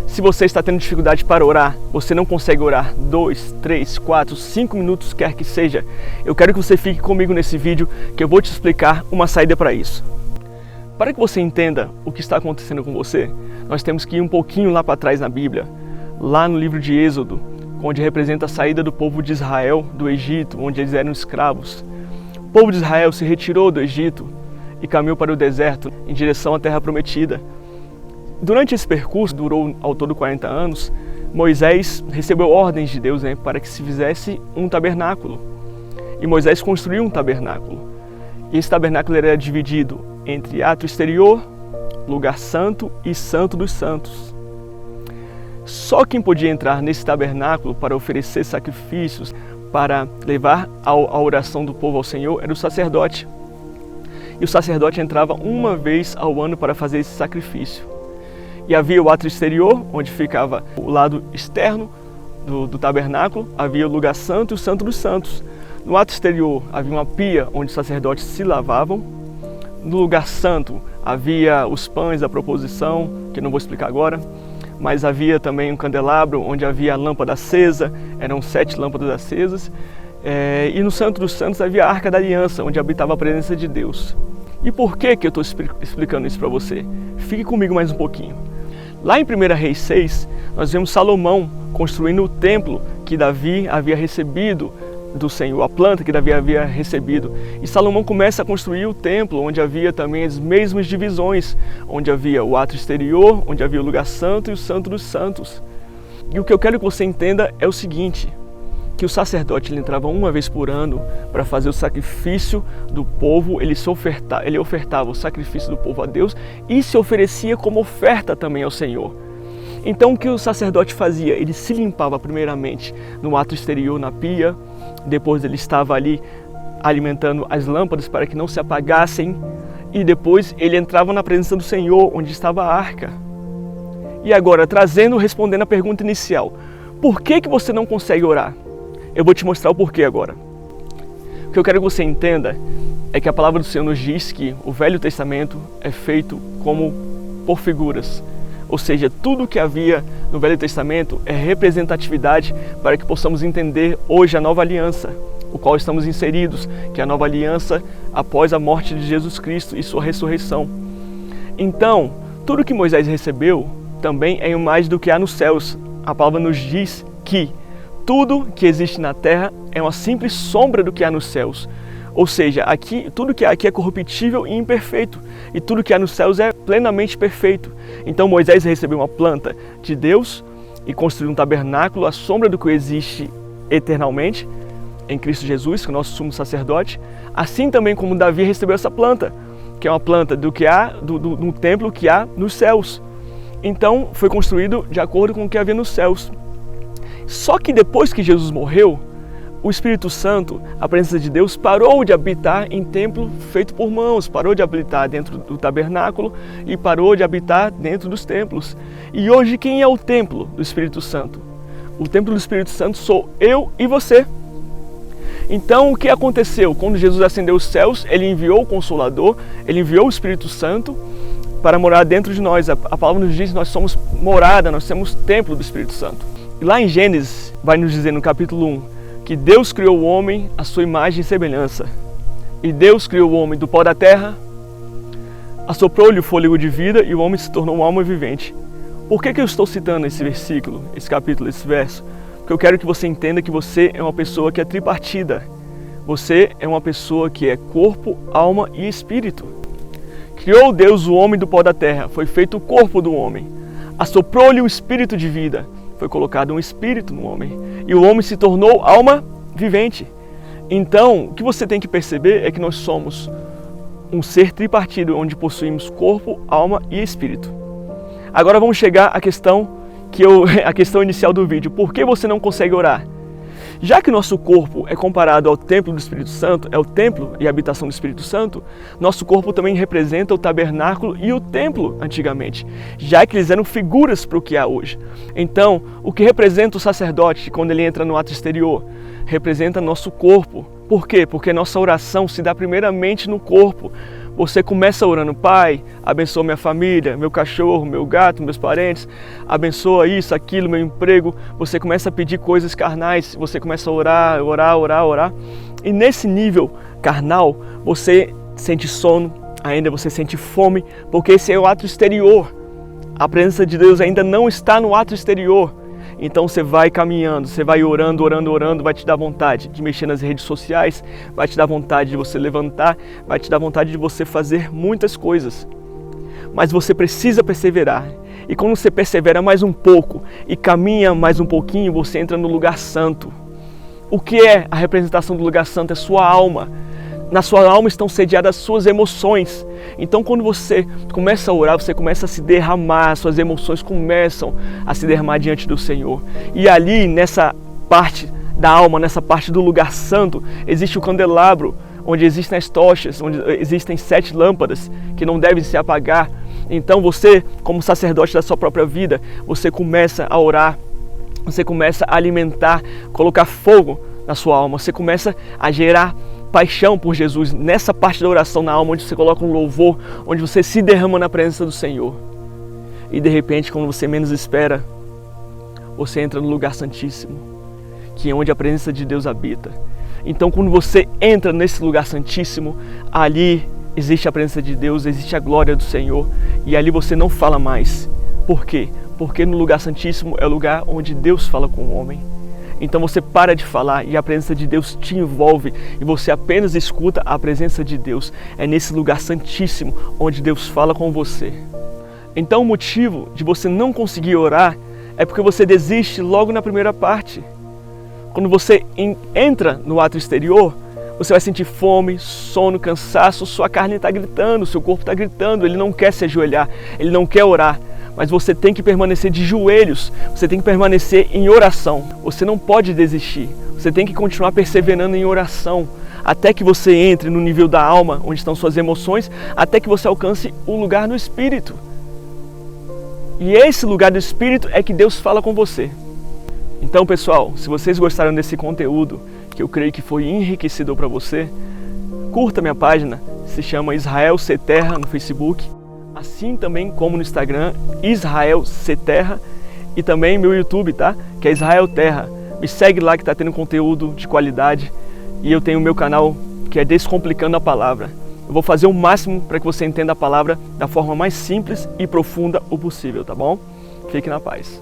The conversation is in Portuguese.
Se você está tendo dificuldade para orar, você não consegue orar 2, 3, 4, 5 minutos, quer que seja, eu quero que você fique comigo nesse vídeo que eu vou te explicar uma saída para isso. Para que você entenda o que está acontecendo com você, nós temos que ir um pouquinho lá para trás na Bíblia, lá no livro de Êxodo, onde representa a saída do povo de Israel do Egito, onde eles eram escravos. O povo de Israel se retirou do Egito e caminhou para o deserto em direção à terra prometida. Durante esse percurso, durou ao todo 40 anos, Moisés recebeu ordens de Deus para que se fizesse um tabernáculo. E Moisés construiu um tabernáculo. E esse tabernáculo era dividido entre átrio exterior, lugar santo e santo dos santos. Só quem podia entrar nesse tabernáculo para oferecer sacrifícios, para levar a oração do povo ao Senhor, era o sacerdote. E o sacerdote entrava uma vez ao ano para fazer esse sacrifício. E havia o átrio exterior, onde ficava o lado externo do tabernáculo, havia o lugar santo e o santo dos santos. No átrio exterior havia uma pia onde os sacerdotes se lavavam. No lugar santo havia os pães da proposição, que eu não vou explicar agora, mas havia também um candelabro onde havia a lâmpada acesa, eram 7 lâmpadas acesas. E no Santo dos Santos havia a Arca da Aliança, onde habitava a presença de Deus. E por que eu estou explicando isso para você? Fique comigo mais um pouquinho. Lá em 1 Reis 6, nós vemos Salomão construindo o templo que Davi havia recebido do Senhor, a planta que Davi havia recebido. E Salomão começa a construir o templo, onde havia também as mesmas divisões, onde havia o átrio exterior, onde havia o lugar santo e o santo dos santos. E o que eu quero que você entenda é o seguinte, que o sacerdote ele entrava uma vez por ano para fazer o sacrifício do povo, ele ofertava o sacrifício do povo a Deus e se oferecia como oferta também ao Senhor. Então o que o sacerdote fazia? Ele se limpava primeiramente no átrio exterior, na pia, depois ele estava ali alimentando as lâmpadas para que não se apagassem e depois ele entrava na presença do Senhor, onde estava a arca. E agora, respondendo a pergunta inicial, por que você não consegue orar? Eu vou te mostrar o porquê agora. O que eu quero que você entenda é que a palavra do Senhor nos diz que o Velho Testamento é feito como por figuras. Ou seja, tudo que havia no Velho Testamento é representatividade para que possamos entender hoje a nova aliança, o qual estamos inseridos, que é a nova aliança após a morte de Jesus Cristo e sua ressurreição. Então, tudo que Moisés recebeu também é mais do que há nos céus. A palavra nos diz que tudo que existe na terra é uma simples sombra do que há nos céus. Ou seja, tudo que há aqui é corruptível e imperfeito, e tudo que há nos céus é plenamente perfeito. Então Moisés recebeu uma planta de Deus e construiu um tabernáculo à sombra do que existe eternalmente, em Cristo Jesus, que é o nosso sumo sacerdote. Assim também como Davi recebeu essa planta, que é uma planta do templo que há nos céus. Então foi construído de acordo com o que havia nos céus. Só que depois que Jesus morreu, o Espírito Santo, a presença de Deus, parou de habitar em templo feito por mãos, parou de habitar dentro do tabernáculo e parou de habitar dentro dos templos. E hoje quem é o templo do Espírito Santo? O templo do Espírito Santo sou eu e você. Então o que aconteceu? Quando Jesus ascendeu os céus, ele enviou o Consolador, ele enviou o Espírito Santo para morar dentro de nós. A palavra nos diz que nós somos morada, nós somos templo do Espírito Santo. E lá em Gênesis, vai nos dizer no capítulo 1, que Deus criou o homem à sua imagem e semelhança. E Deus criou o homem do pó da terra, assoprou-lhe o fôlego de vida e o homem se tornou uma alma vivente. Por que eu estou citando esse versículo, esse capítulo, esse verso? Porque eu quero que você entenda que você é uma pessoa que é tripartida. Você é uma pessoa que é corpo, alma e espírito. Criou Deus o homem do pó da terra, foi feito o corpo do homem. Assoprou-lhe o espírito de vida. Foi colocado um espírito no homem e o homem se tornou alma vivente. Então, o que você tem que perceber é que nós somos um ser tripartido, onde possuímos corpo, alma e espírito. Agora vamos chegar à questão inicial do vídeo. Por que você não consegue orar? Já que nosso corpo é comparado ao templo do Espírito Santo, é o templo e a habitação do Espírito Santo, nosso corpo também representa o tabernáculo e o templo antigamente, já que eles eram figuras para o que há hoje. Então, o que representa o sacerdote quando ele entra no ato exterior? Representa nosso corpo. Por quê? Porque nossa oração se dá primeiramente no corpo. Você começa orando: Pai, abençoa minha família, meu cachorro, meu gato, meus parentes, abençoa isso, aquilo, meu emprego. Você começa a pedir coisas carnais, você começa a orar. E nesse nível carnal, você sente sono, ainda você sente fome, porque esse é o ato exterior. A presença de Deus ainda não está no ato exterior. Então você vai caminhando, você vai orando, vai te dar vontade de mexer nas redes sociais, vai te dar vontade de você levantar, vai te dar vontade de você fazer muitas coisas. Mas você precisa perseverar. E quando você persevera mais um pouco e caminha mais um pouquinho, você entra no lugar santo. O que é a representação do lugar santo? É sua alma. Na sua alma estão sediadas as suas emoções. Então quando você começa a orar, você começa a se derramar, suas emoções começam a se derramar diante do Senhor. E ali, nessa parte da alma, nessa parte do lugar santo, existe o candelabro, onde existem as tochas, onde existem 7 lâmpadas que não devem se apagar. Então você, como sacerdote da sua própria vida, você começa a orar, você começa a alimentar, colocar fogo na sua alma, você começa a gerar paixão por Jesus, nessa parte da oração na alma, onde você coloca um louvor, onde você se derrama na presença do Senhor. E de repente, quando você menos espera, você entra no lugar santíssimo, que é onde a presença de Deus habita. Então quando você entra nesse lugar santíssimo, ali existe a presença de Deus, existe a glória do Senhor, e ali você não fala mais. Por quê? Porque no lugar santíssimo é o lugar onde Deus fala com o homem. Então você para de falar e a presença de Deus te envolve e você apenas escuta a presença de Deus. É nesse lugar santíssimo onde Deus fala com você. Então o motivo de você não conseguir orar é porque você desiste logo na primeira parte. Quando você entra no ato exterior, você vai sentir fome, sono, cansaço, sua carne está gritando, seu corpo está gritando, ele não quer se ajoelhar, ele não quer orar. Mas você tem que permanecer de joelhos, você tem que permanecer em oração. Você não pode desistir, você tem que continuar perseverando em oração, até que você entre no nível da alma, onde estão suas emoções, até que você alcance o lugar no Espírito. E esse lugar do Espírito é que Deus fala com você. Então, pessoal, se vocês gostaram desse conteúdo, que eu creio que foi enriquecedor para você, curta minha página, se chama Israel C Terra no Facebook, assim também como no Instagram, Israel C Terra, e também meu YouTube, tá? Que é Israel Terra. Me segue lá que tá tendo conteúdo de qualidade, e eu tenho o meu canal que é Descomplicando a Palavra. Eu vou fazer o máximo para que você entenda a palavra da forma mais simples e profunda o possível, tá bom? Fique na paz.